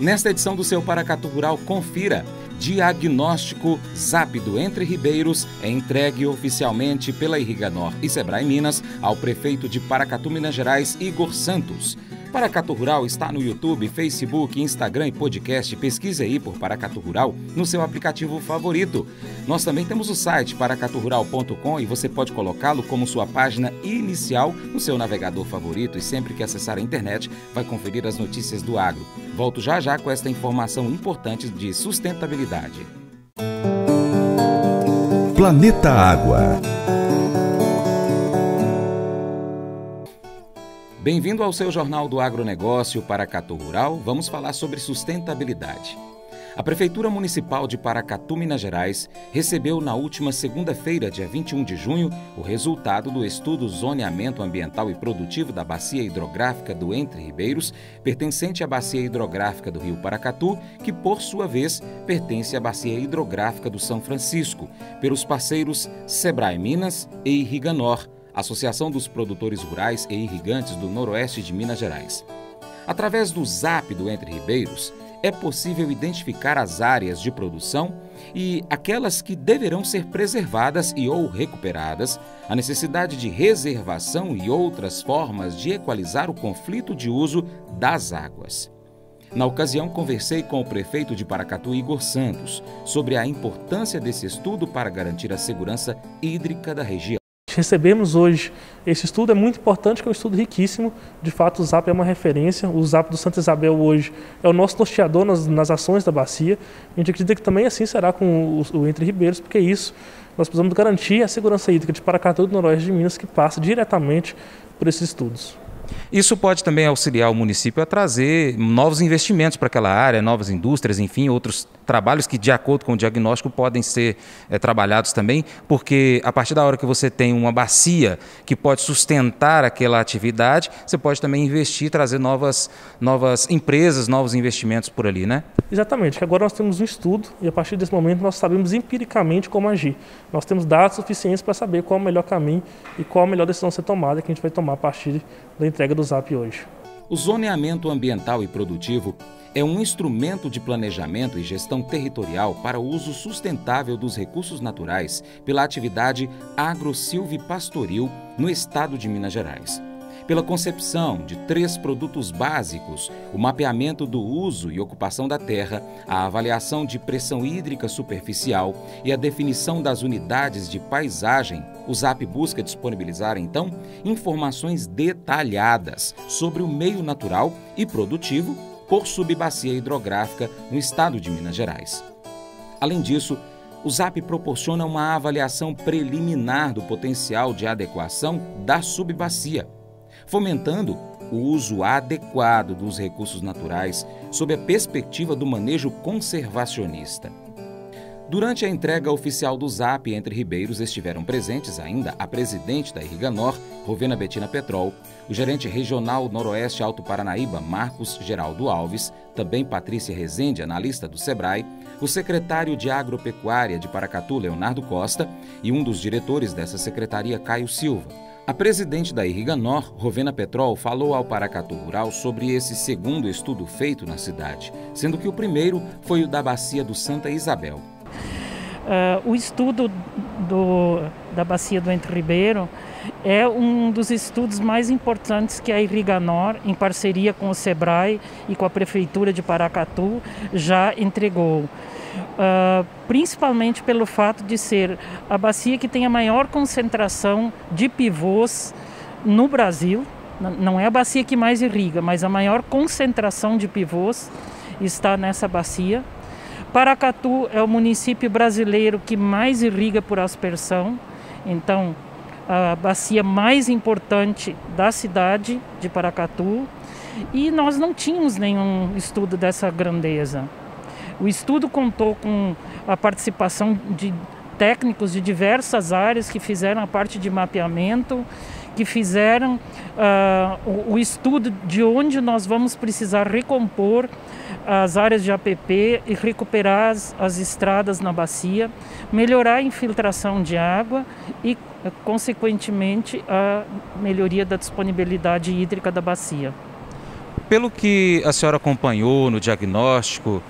Nesta edição do seu Paracatu Rural, confira. Diagnóstico ZAP do Entre Ribeiros é entregue oficialmente pela Irriganor e Sebrae Minas ao prefeito de Paracatu, Minas Gerais, Igor Santos. Paracatu Rural está no YouTube, Facebook, Instagram e podcast. Pesquise aí por Paracatu Rural no seu aplicativo favorito. Nós também temos o site paracaturural.com e você pode colocá-lo como sua página inicial no seu navegador favorito e sempre que acessar a internet vai conferir as notícias do agro. Volto já já com esta informação importante de sustentabilidade. Planeta Água. Bem-vindo ao seu Jornal do Agronegócio Paracatu Rural. Vamos falar sobre sustentabilidade. A Prefeitura Municipal de Paracatu, Minas Gerais, recebeu na última segunda-feira, dia 21 de junho, o resultado do estudo Zoneamento Ambiental e Produtivo da Bacia Hidrográfica do Entre Ribeiros, pertencente à Bacia Hidrográfica do Rio Paracatu, que, por sua vez, pertence à Bacia Hidrográfica do São Francisco, pelos parceiros Sebrae Minas e Irriganor, Associação dos Produtores Rurais e Irrigantes do Noroeste de Minas Gerais. Através do ZAP do Entre Ribeiros, é possível identificar as áreas de produção e aquelas que deverão ser preservadas e ou recuperadas, a necessidade de reservação e outras formas de equalizar o conflito de uso das águas. Na ocasião, conversei com o prefeito de Paracatu, Igor Santos, sobre a importância desse estudo para garantir a segurança hídrica da região. Recebemos hoje esse estudo, é muito importante, que é um estudo riquíssimo. De fato, o ZAP é uma referência. O ZAP do Santa Isabel hoje é o nosso norteador nas ações da bacia. A gente acredita que também assim será com o Entre Ribeiros, porque isso nós precisamos garantir a segurança hídrica de Paracatu e do Noroeste de Minas, que passa diretamente por esses estudos. Isso pode também auxiliar o município a trazer novos investimentos para aquela área, novas indústrias, enfim, outros trabalhos que, de acordo com o diagnóstico, podem ser trabalhados também, porque a partir da hora que você tem uma bacia que pode sustentar aquela atividade, você pode também investir, trazer novas empresas, novos investimentos por ali, né? Exatamente, que agora nós temos um estudo e a partir desse momento nós sabemos empiricamente como agir. Nós temos dados suficientes para saber qual é o melhor caminho e qual a melhor decisão a ser tomada, que a gente vai tomar a partir da entrega do ZAP hoje. O zoneamento ambiental e produtivo é um instrumento de planejamento e gestão territorial para o uso sustentável dos recursos naturais pela atividade agro-silvipastoril no estado de Minas Gerais. Pela concepção de 3 produtos básicos, o mapeamento do uso e ocupação da terra, a avaliação de pressão hídrica superficial e a definição das unidades de paisagem, o ZAP busca disponibilizar, então, informações detalhadas sobre o meio natural e produtivo por subbacia hidrográfica no estado de Minas Gerais. Além disso, o ZAP proporciona uma avaliação preliminar do potencial de adequação da subbacia, fomentando o uso adequado dos recursos naturais sob a perspectiva do manejo conservacionista. Durante a entrega oficial do ZAP Entre Ribeiros estiveram presentes ainda a presidente da Irriganor, Rovena Betina Petrol, o gerente regional Noroeste Alto Paranaíba, Marcos Geraldo Alves, também Patrícia Rezende, analista do Sebrae, o secretário de Agropecuária de Paracatu, Leonardo Costa, e um dos diretores dessa secretaria, Caio Silva. A presidente da Irriganor, Rovena Petrol, falou ao Paracatu Rural sobre esse segundo estudo feito na cidade, sendo que o primeiro foi o da Bacia do Santa Isabel. O estudo da Bacia do Entre Ribeiro é um dos estudos mais importantes que a Irriganor, em parceria com o Sebrae e com a Prefeitura de Paracatu, já entregou. Principalmente pelo fato de ser a bacia que tem a maior concentração de pivôs no Brasil. Não é a bacia que mais irriga, mas a maior concentração de pivôs está nessa bacia. Paracatu é o município brasileiro que mais irriga por aspersão, então a bacia mais importante da cidade de Paracatu, e nós não tínhamos nenhum estudo dessa grandeza. O estudo contou com a participação de técnicos de diversas áreas que fizeram a parte de mapeamento, que fizeram o estudo de onde nós vamos precisar recompor as áreas de APP e recuperar as estradas na bacia, melhorar a infiltração de água e, consequentemente, a melhoria da disponibilidade hídrica da bacia. pelo que a senhora acompanhou no diagnóstico,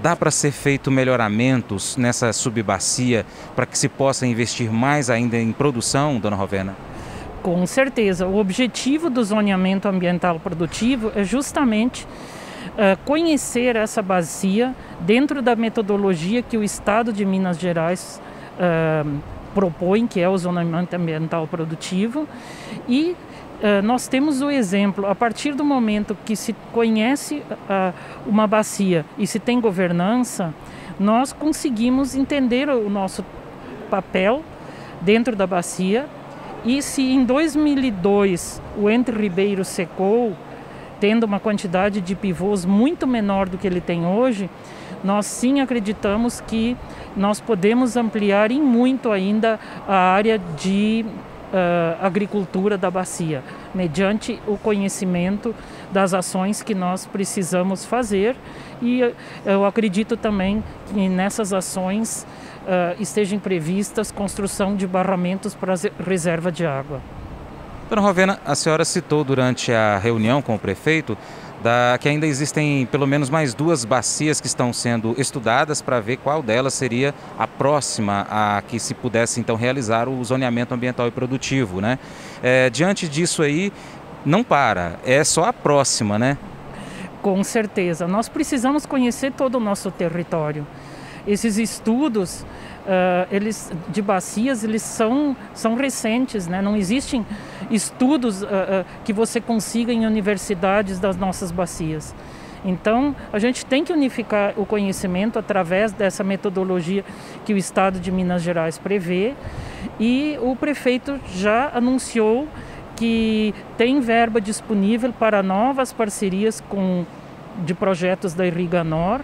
dá para ser feito melhoramentos nessa subbacia para que se possa investir mais ainda em produção, dona Rovena? Com certeza. O objetivo do zoneamento ambiental produtivo é justamente conhecer essa bacia dentro da metodologia que o Estado de Minas Gerais propõe, que é o zoneamento ambiental produtivo. E nós temos o exemplo, a partir do momento que se conhece uma bacia e se tem governança, nós conseguimos entender o nosso papel dentro da bacia. E se em 2002 o Entre Ribeiro secou, tendo uma quantidade de pivôs muito menor do que ele tem hoje, nós sim acreditamos que nós podemos ampliar em muito ainda a área de agricultura da bacia, mediante o conhecimento das ações que nós precisamos fazer. E eu acredito também que nessas ações estejam previstas construção de barramentos para reserva de água. Dona Rovena, a senhora citou durante a reunião com o prefeito que ainda existem pelo menos mais 2 bacias que estão sendo estudadas para ver qual delas seria a próxima a que se pudesse então realizar o zoneamento ambiental e produtivo, né? Diante disso aí, não para, é só a próxima, né? Com certeza, nós precisamos conhecer todo o nosso território. Esses estudos de bacias, eles são recentes, né? Não existem estudos que você consiga em universidades das nossas bacias. Então, a gente tem que unificar o conhecimento através dessa metodologia que o Estado de Minas Gerais prevê, e o prefeito já anunciou que tem verba disponível para novas parcerias de projetos da Irriganor.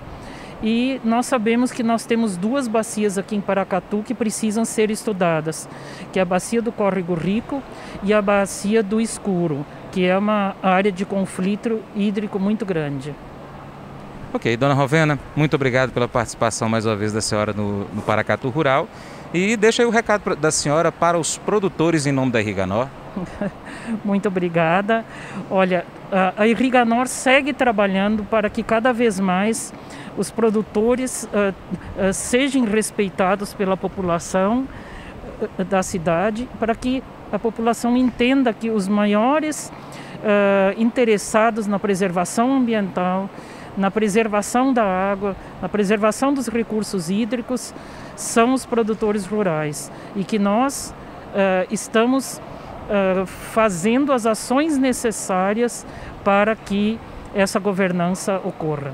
E nós sabemos que nós temos 2 bacias aqui em Paracatu que precisam ser estudadas, que é a bacia do Córrego Rico e a bacia do Escuro, que é uma área de conflito hídrico muito grande. Ok, dona Rovena, muito obrigado pela participação mais uma vez da senhora no Paracatu Rural. E deixa aí o recado da senhora para os produtores em nome da Irriganor. Muito obrigada. Olha, a Irriganor segue trabalhando para que cada vez mais os produtores sejam respeitados pela população da cidade, para que a população entenda que os maiores interessados na preservação ambiental, na preservação da água, na preservação dos recursos hídricos, são os produtores rurais, e que nós estamos fazendo as ações necessárias para que essa governança ocorra.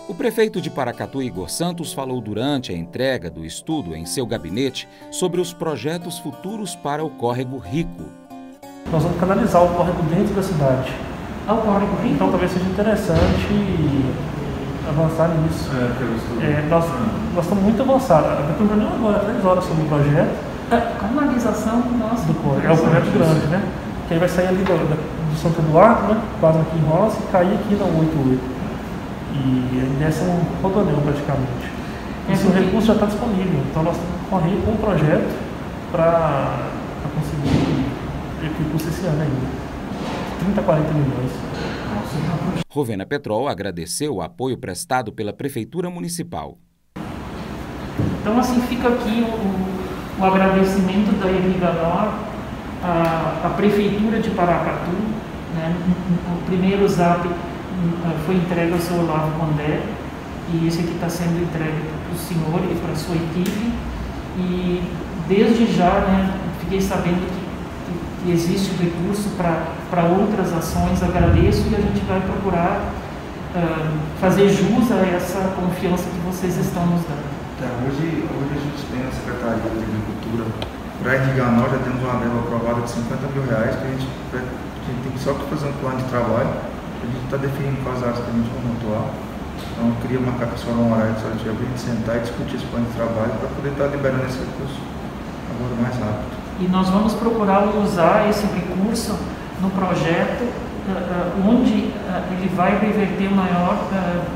O prefeito de Paracatu, Igor Santos, falou durante a entrega do estudo em seu gabinete sobre os projetos futuros para o Córrego Rico. Nós vamos canalizar o córrego dentro da cidade. O Córrego Rico? Então talvez seja interessante avançar nisso. Nós estamos muito avançados. Estou reunião agora, 3 horas sobre o projeto. Canalização do córrego. É um projeto grande, né? Que aí vai sair ali do Santo Eduardo, né? Quase aqui em Roça, e cair aqui na 88. E ele desce um rodoanel praticamente. Esse recurso já está disponível, então nós temos que correr com um projeto para conseguir recurso esse ano ainda. 30 a 40 milhões. Rovena Petrol agradeceu o apoio prestado pela Prefeitura Municipal. Então, assim, fica aqui o agradecimento da Irriganor à Prefeitura de Paracatu, né? O primeiro zap foi entregue ao seu Olavo Condé, e esse aqui está sendo entregue para o senhor e para a sua equipe. E desde já, né, fiquei sabendo que existe recurso para outras ações. Agradeço, e a gente vai procurar fazer jus a essa confiança que vocês estão nos dando. Hoje a gente tem na Secretaria de Agricultura, para a Irriganor já temos uma verba aprovada de R$50 mil, que a gente tem só que fazer um plano de trabalho. A gente está definindo quais áreas que a gente vai atuar. Então eu queria marcar com a senhora um horário que a senhora tiver de sentar e discutir esse plano de trabalho para poder estar liberando esse recurso agora mais rápido. E nós vamos procurar usar esse recurso no projeto onde ele vai reverter o maior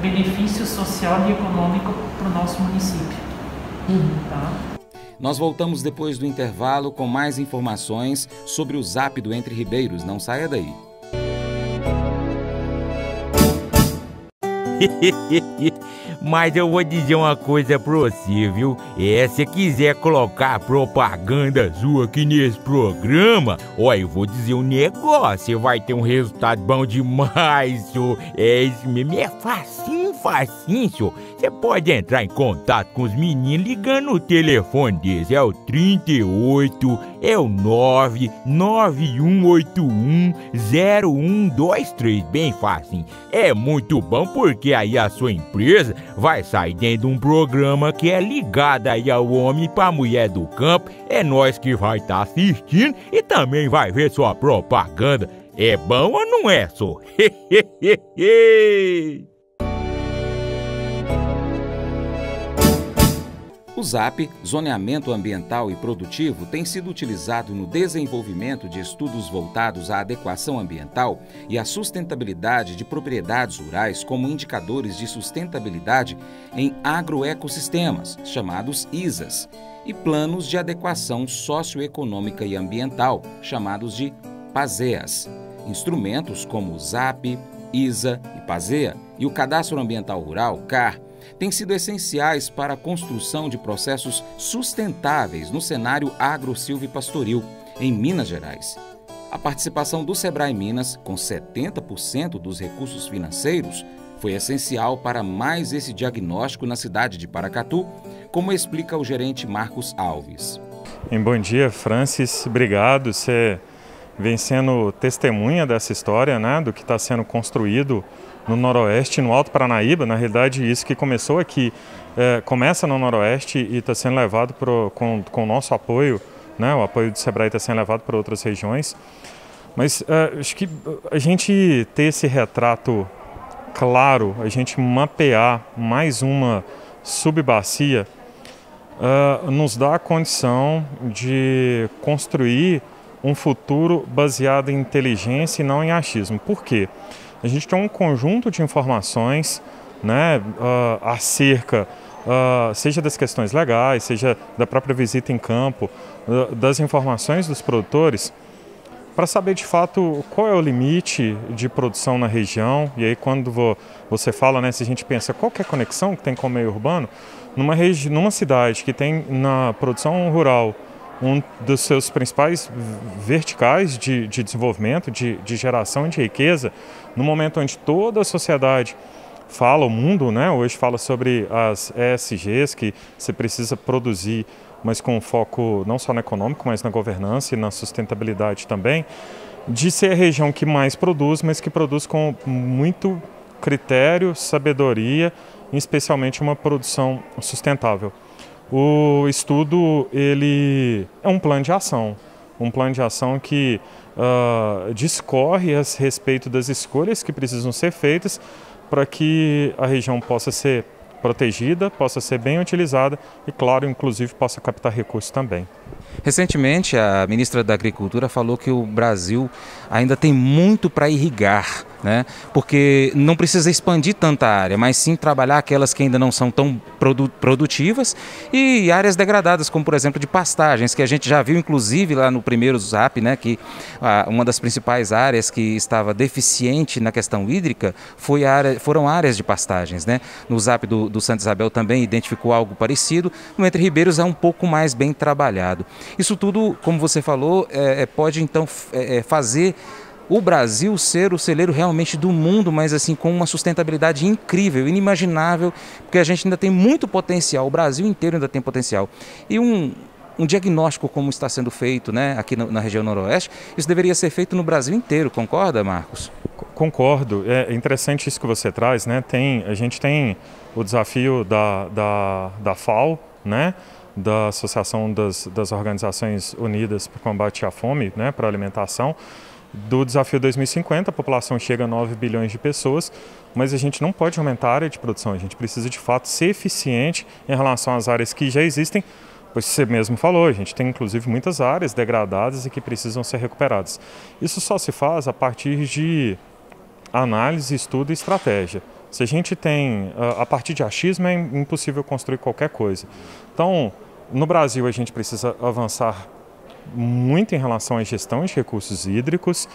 benefício social e econômico para o nosso município. Tá? Nós voltamos depois do intervalo com mais informações sobre o Zap do Entre Ribeiros. Não saia daí. Mas eu vou dizer uma coisa pra você, viu? Se quiser colocar propaganda sua aqui nesse programa, eu vou dizer um negócio, você vai ter um resultado bom demais, senhor. Isso mesmo, é facinho, senhor. Você pode entrar em contato com os meninos ligando o telefone deles, é o 38, é o 991810123, bem facinho. É muito bom porque aí a sua empresa vai sair dentro de um programa que é ligado aí ao homem pra mulher do campo. É nós que vai estar assistindo e também vai ver sua propaganda. É bom ou não é, só? O ZAP, Zoneamento Ambiental e Produtivo, tem sido utilizado no desenvolvimento de estudos voltados à adequação ambiental e à sustentabilidade de propriedades rurais como indicadores de sustentabilidade em agroecossistemas, chamados ISAs, e planos de adequação socioeconômica e ambiental, chamados de PASEAs. Instrumentos como o ZAP, ISA e PASEA e o Cadastro Ambiental Rural, CAR, têm sido essenciais para a construção de processos sustentáveis no cenário agro-silvipastoril, em Minas Gerais. A participação do Sebrae Minas, com 70% dos recursos financeiros, foi essencial para mais esse diagnóstico na cidade de Paracatu, como explica o gerente Marcos Alves. Bom dia, Francis. Obrigado. Você vem sendo testemunha dessa história, né, do que está sendo construído no Noroeste, no Alto Paranaíba. Na realidade, isso que começou aqui, começa no Noroeste e está sendo levado com o nosso apoio, né, o apoio do Sebrae está sendo levado para outras regiões. Mas acho que a gente ter esse retrato claro, a gente mapear mais uma subbacia, nos dá a condição de construir um futuro baseado em inteligência e não em achismo. Por quê? A gente tem um conjunto de informações, né, acerca, seja das questões legais, seja da própria visita em campo, das informações dos produtores, para saber de fato qual é o limite de produção na região. E aí quando você fala, né, se a gente pensa qual que é a conexão que tem com o meio urbano, numa cidade que tem na produção rural um dos seus principais verticais de desenvolvimento, de geração de riqueza, no momento onde toda a sociedade fala, o mundo, né, hoje fala sobre as ESGs, que você precisa produzir, mas com foco não só no econômico, mas na governança e na sustentabilidade também, de ser a região que mais produz, mas que produz com muito critério, sabedoria, especialmente uma produção sustentável. O estudo, ele é um plano de ação que discorre a respeito das escolhas que precisam ser feitas para que a região possa ser protegida, possa ser bem utilizada e, claro, inclusive possa captar recursos também. Recentemente, a ministra da Agricultura falou que o Brasil ainda tem muito para irrigar, né? Porque não precisa expandir tanta área, mas sim trabalhar aquelas que ainda não são tão produtivas e áreas degradadas, como por exemplo de pastagens, que a gente já viu inclusive lá no primeiro ZAP, né, que uma das principais áreas que estava deficiente na questão hídrica foram áreas de pastagens, né? No ZAP do Santa Isabel também identificou algo parecido, no Entre Ribeiros é um pouco mais bem trabalhado. Isso tudo, como você falou, pode então fazer o Brasil ser o celeiro realmente do mundo, mas assim com uma sustentabilidade incrível, inimaginável, porque a gente ainda tem muito potencial, o Brasil inteiro ainda tem potencial. E um diagnóstico como está sendo feito, né, aqui na região noroeste, isso deveria ser feito no Brasil inteiro, concorda, Marcos? Concordo, é interessante isso que você traz, né? A gente tem o desafio da FAO, né? Da Associação das Organizações Unidas para o Combate à Fome, né, para a Alimentação, do desafio 2050, a população chega a 9 bilhões de pessoas, mas a gente não pode aumentar a área de produção, a gente precisa de fato ser eficiente em relação às áreas que já existem, pois você mesmo falou, a gente tem inclusive muitas áreas degradadas e que precisam ser recuperadas. Isso só se faz a partir de análise, estudo e estratégia. Se a gente tem, a partir de achismo, é impossível construir qualquer coisa. Então, no Brasil, a gente precisa avançar muito em relação à gestão de recursos hídricos.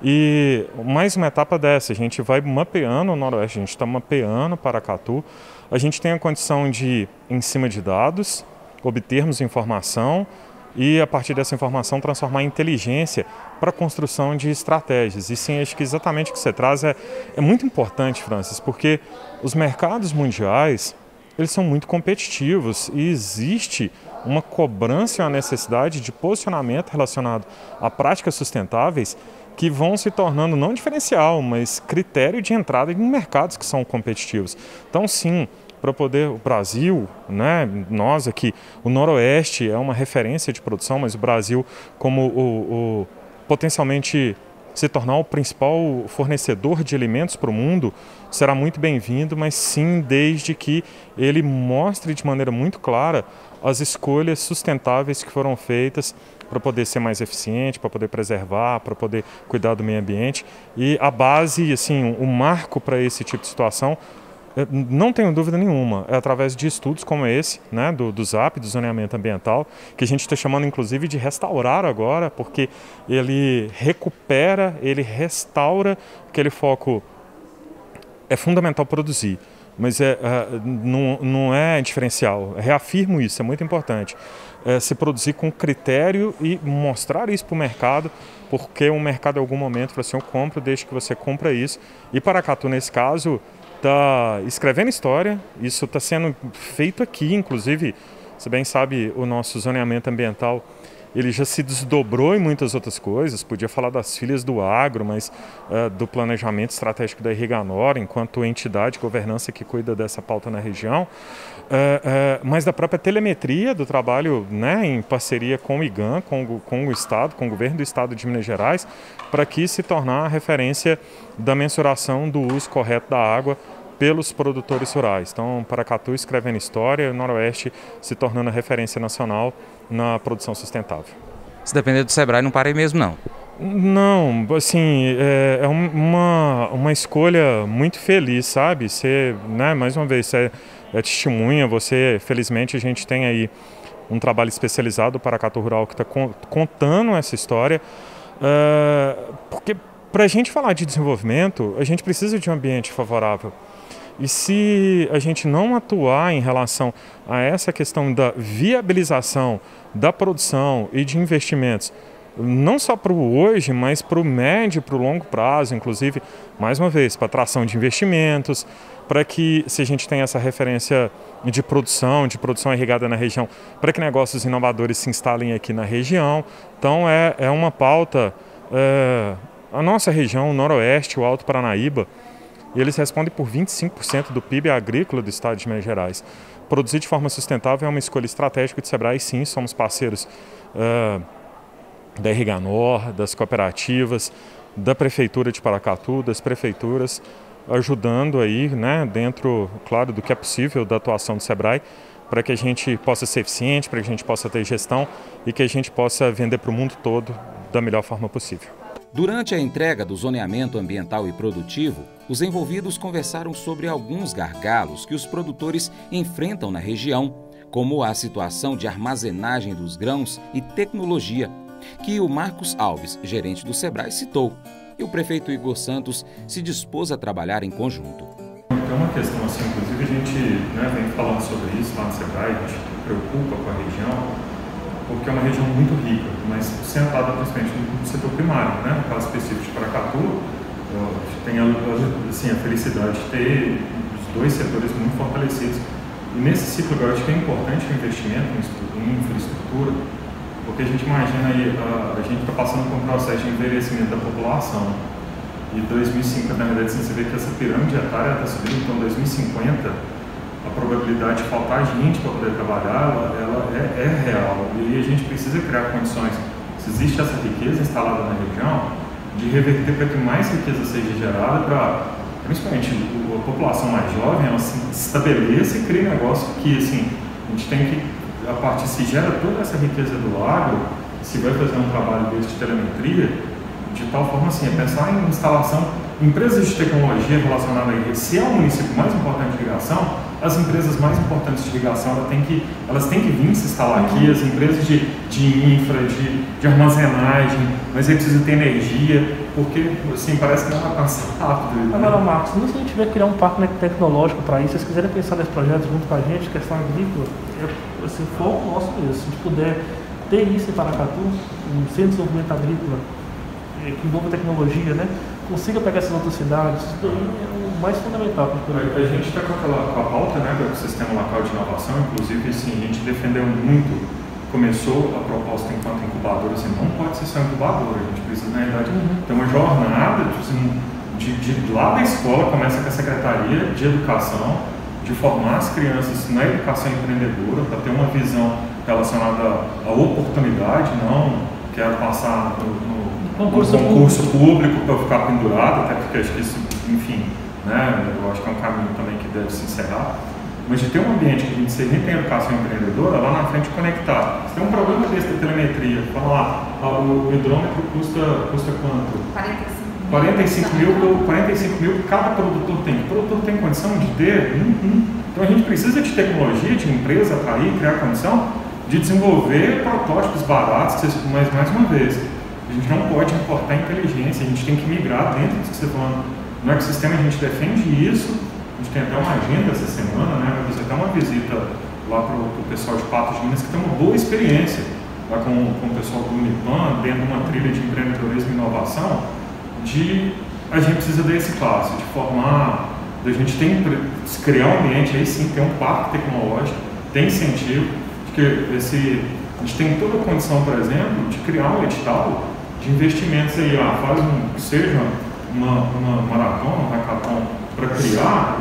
E mais uma etapa dessa, a gente vai mapeando o Noroeste, a gente está mapeando Paracatu, a gente tem a condição de, em cima de dados, obtermos informação e, a partir dessa informação, transformar em inteligência para a construção de estratégias. E sim, acho que exatamente o que você traz é muito importante, Francis, porque os mercados mundiais, eles são muito competitivos e existe uma cobrança e uma necessidade de posicionamento relacionado a práticas sustentáveis que vão se tornando não diferencial, mas critério de entrada em mercados que são competitivos. Então, sim, para poder o Brasil, né, nós aqui, o Noroeste é uma referência de produção, mas o Brasil como potencialmente se tornar o principal fornecedor de alimentos para o mundo será muito bem-vindo, mas sim desde que ele mostre de maneira muito clara as escolhas sustentáveis que foram feitas para poder ser mais eficiente, para poder preservar, para poder cuidar do meio ambiente. E a base, assim, o marco para esse tipo de situação, não tenho dúvida nenhuma, é através de estudos como esse, né, do ZAP, do zoneamento ambiental, que a gente está chamando inclusive de restaurar agora, porque ele recupera, ele restaura aquele foco. É fundamental produzir, mas não é diferencial. Reafirmo isso, é muito importante. Se produzir com critério e mostrar isso para o mercado, porque o mercado em algum momento fala assim, eu compro, desde que você compra isso. E Paracatu, nesse caso, está escrevendo história, isso está sendo feito aqui, inclusive, você bem sabe, o nosso zoneamento ambiental, ele já se desdobrou em muitas outras coisas, podia falar das filhas do agro, mas do planejamento estratégico da Irriganor, enquanto entidade de governança que cuida dessa pauta na região, mas da própria telemetria do trabalho, né, em parceria com o IGAM, com o Estado, com o governo do Estado de Minas Gerais, para que se tornar a referência da mensuração do uso correto da água pelos produtores rurais. Então, Paracatu escrevendo história, o Noroeste se tornando a referência nacional na produção sustentável. Se depender do Sebrae, não parei mesmo, não? Não, assim, é uma escolha muito feliz, sabe? Você, né, mais uma vez, você é testemunha, felizmente, a gente tem aí um trabalho especializado do Paracatu Rural que está contando essa história, porque para a gente falar de desenvolvimento, a gente precisa de um ambiente favorável. E se a gente não atuar em relação a essa questão da viabilização da produção e de investimentos, não só para o hoje, mas para o médio e para o longo prazo, inclusive, mais uma vez, para atração de investimentos, para que, se a gente tem essa referência de produção irrigada na região, para que negócios inovadores se instalem aqui na região. Então, é uma pauta, a nossa região, o Noroeste, o Alto Paranaíba, e eles respondem por 25% do PIB agrícola do estado de Minas Gerais. Produzir de forma sustentável é uma escolha estratégica de Sebrae, sim, somos parceiros da Irriganor, das cooperativas, da Prefeitura de Paracatu, das prefeituras, ajudando aí, né, dentro, claro, do que é possível da atuação do Sebrae, para que a gente possa ser eficiente, para que a gente possa ter gestão e que a gente possa vender para o mundo todo da melhor forma possível. Durante a entrega do zoneamento ambiental e produtivo, os envolvidos conversaram sobre alguns gargalos que os produtores enfrentam na região, como a situação de armazenagem dos grãos e tecnologia, que o Marcos Alves, gerente do Sebrae, citou, e o prefeito Igor Santos se dispôs a trabalhar em conjunto. É uma questão assim, inclusive a gente, né, vem falando sobre isso lá no Sebrae, a gente preocupa com a região, porque é uma região muito rica, mas centrada principalmente no setor primário, né? No caso específico de Paracatu, a gente tem assim, a felicidade de ter os dois setores muito fortalecidos. E nesse ciclo, eu acho que é importante o investimento em infraestrutura, porque a gente imagina aí, a gente está passando por um processo de envelhecimento da população. E 2050, na verdade, você vê que essa pirâmide etária está subindo, então 2050... a probabilidade de faltar gente para poder trabalhar, ela é real. E a gente precisa criar condições, se existe essa riqueza instalada na região, de reverter para que mais riqueza seja gerada para, principalmente, a população mais jovem, ela se estabeleça e crie negócio que, assim, a gente tem que, a partir, se gera toda essa riqueza do agro, se vai fazer um trabalho desse de telemetria, de tal forma, assim, é pensar em instalação Empresas de tecnologia relacionadas a rede, se é o município mais importante de irrigação, as empresas mais importantes de irrigação elas têm que vir se instalar aqui, as empresas de infra, de armazenagem, mas aí precisa ter energia, porque assim, parece que não vai passar rápido. Agora, Marcos, se a gente tiver que criar um parque tecnológico para isso, se vocês quiserem pensar nesse projeto junto com a gente, questão agrícola, se for o nosso mesmo, se a gente puder ter isso em Paracatu, um centro de desenvolvimento agrícola, que envolva tecnologia, né? Consiga pegar essas outras cidades, isso daí é o mais fundamental. A gente está com a pauta, né, do Sistema Local de Inovação, inclusive assim, a gente defendeu muito, começou a proposta enquanto incubadora, assim, não pode ser só incubadora, a gente precisa, na verdade, ter uma jornada, assim, de lá da escola, começa com a Secretaria de Educação, de formar as crianças na educação empreendedora, para ter uma visão relacionada à oportunidade, não quero passar no concurso público para ficar pendurado, até porque acho que isso, enfim, né, eu acho que é um caminho também que deve se encerrar, mas de ter um ambiente que se a gente tem educação empreendedora, lá na frente conectar. Se tem um problema desse da telemetria, fala lá, o hidrômetro custa quanto? 45 mil que cada produtor tem. O produtor tem condição de ter? Então a gente precisa de tecnologia, de empresa para ir criar condição de desenvolver protótipos baratos, mas mais uma vez, a gente não pode importar inteligência, a gente tem que migrar dentro do que você está falando. No ecossistema a gente defende isso, a gente tem até uma agenda essa semana, né? Vai fazer até uma visita lá para o pessoal de Patos de Minas, que tem uma boa experiência lá com o pessoal do Unipan, dentro de uma trilha de empreendedorismo e inovação, a gente precisa desse passo, de formar, a gente tem que criar um ambiente, aí sim, tem um parque tecnológico, tem incentivo, que a gente tem toda a condição, por exemplo, de criar um edital de investimentos aí, faz que seja uma maratona, um hackathon, para criar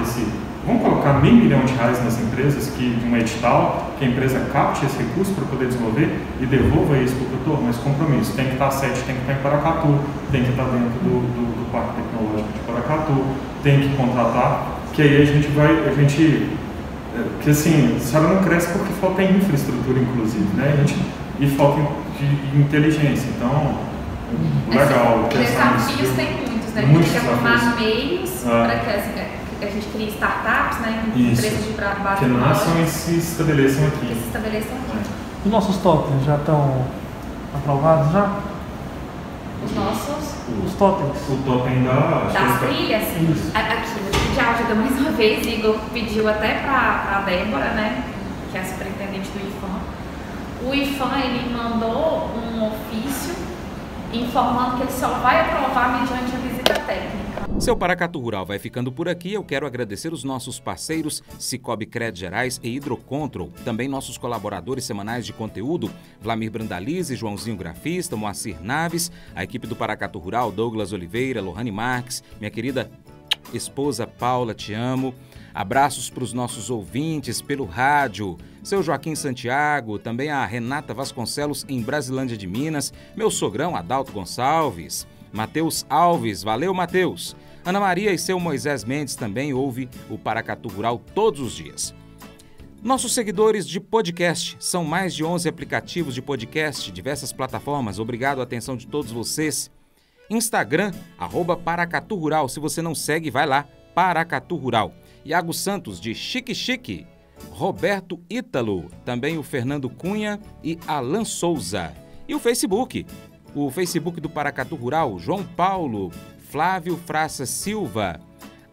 vamos colocar R$500 milhões nas empresas, de um edital, que a empresa capte esse recurso para poder desenvolver e devolva isso para o produtor, mas compromisso, tem que estar sede, tem que estar em Paracatu, tem que estar dentro do Parque Tecnológico de Paracatu, tem que contratar, que aí a gente que assim, a senhora não cresce porque falta infraestrutura, inclusive, né? E falta de inteligência, então, legal. Desafios tem muitos, né? A gente quer formar meios para que a gente crie startups, né? Empresas de base que nasçam e se estabeleçam aqui. Os nossos totens já estão aprovados já? Os totens. O totem das trilhas? Aqui, já ajuda mais uma vez, Igor pediu até para a Débora, né, que é a superintendente do IFAM. O IFAM, ele mandou um ofício informando que ele só vai aprovar mediante a visita técnica. Seu Paracatu Rural vai ficando por aqui. Eu quero agradecer os nossos parceiros Cicobi Crédito Gerais e Hidrocontrol, também nossos colaboradores semanais de conteúdo, Vlamir Brandalize, Joãozinho Grafista, Moacir Naves, a equipe do Paracatu Rural, Douglas Oliveira, Lohane Marques, minha querida esposa Paula, te amo. Abraços para os nossos ouvintes pelo rádio, seu Joaquim Santiago, também a Renata Vasconcelos em Brasilândia de Minas, meu sogrão Adalto Gonçalves, Matheus Alves, valeu Matheus. Ana Maria e seu Moisés Mendes também ouve o Paracatu Rural todos os dias. Nossos seguidores de podcast, são mais de 11 aplicativos de podcast, diversas plataformas, obrigado à atenção de todos vocês. Instagram, @Paracatu Rural, se você não segue, vai lá, Paracatu Rural. Iago Santos, de Chique Chique, Roberto Ítalo, também o Fernando Cunha e Alan Souza. E o Facebook do Paracatu Rural, João Paulo, Flávio Fraça Silva,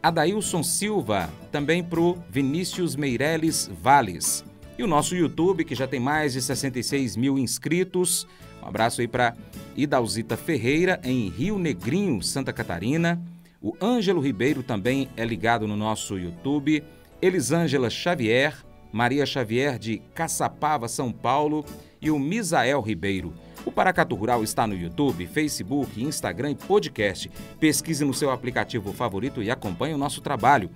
Adailson Silva, também para o Vinícius Meireles Valles. E o nosso YouTube, que já tem mais de 66 mil inscritos. Um abraço aí para Idalzita Ferreira, em Rio Negrinho, Santa Catarina. O Ângelo Ribeiro também é ligado no nosso YouTube. Elisângela Xavier, Maria Xavier de Caçapava, São Paulo. E o Misael Ribeiro. O Paracatu Rural está no YouTube, Facebook, Instagram e podcast. Pesquise no seu aplicativo favorito e acompanhe o nosso trabalho.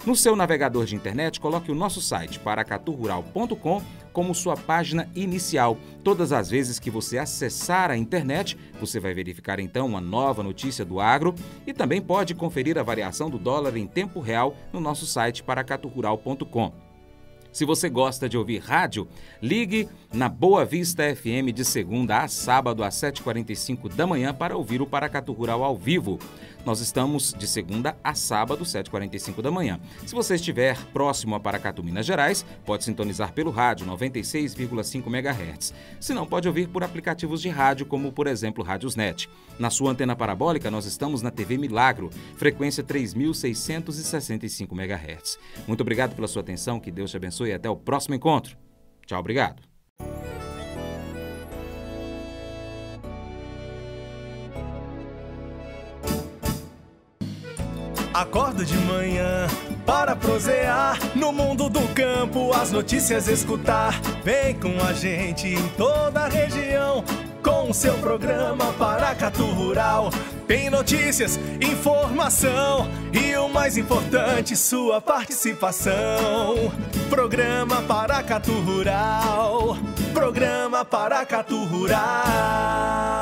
No seu navegador de internet, coloque o nosso site paracaturural.com como sua página inicial. Todas as vezes que você acessar a internet, você vai verificar então uma nova notícia do agro e também pode conferir a variação do dólar em tempo real no nosso site paracaturural.com. Se você gosta de ouvir rádio, ligue na Boa Vista FM de segunda a sábado às 7h45 da manhã para ouvir o Paracatu Rural ao vivo. Nós estamos de segunda a sábado, 7h45 da manhã. Se você estiver próximo a Paracatu, Minas Gerais, pode sintonizar pelo rádio 96,5 MHz. Se não, pode ouvir por aplicativos de rádio, como por exemplo Rádiosnet. Na sua antena parabólica, nós estamos na TV Milagro, frequência 3.665 MHz. Muito obrigado pela sua atenção, que Deus te abençoe e até o próximo encontro. Tchau, obrigado. Acordo de manhã para prosear no mundo do campo, as notícias escutar. Vem com a gente em toda a região com o seu programa Paracatu Rural. Tem notícias, informação e o mais importante, sua participação. Programa Paracatu Rural. Programa Paracatu Rural.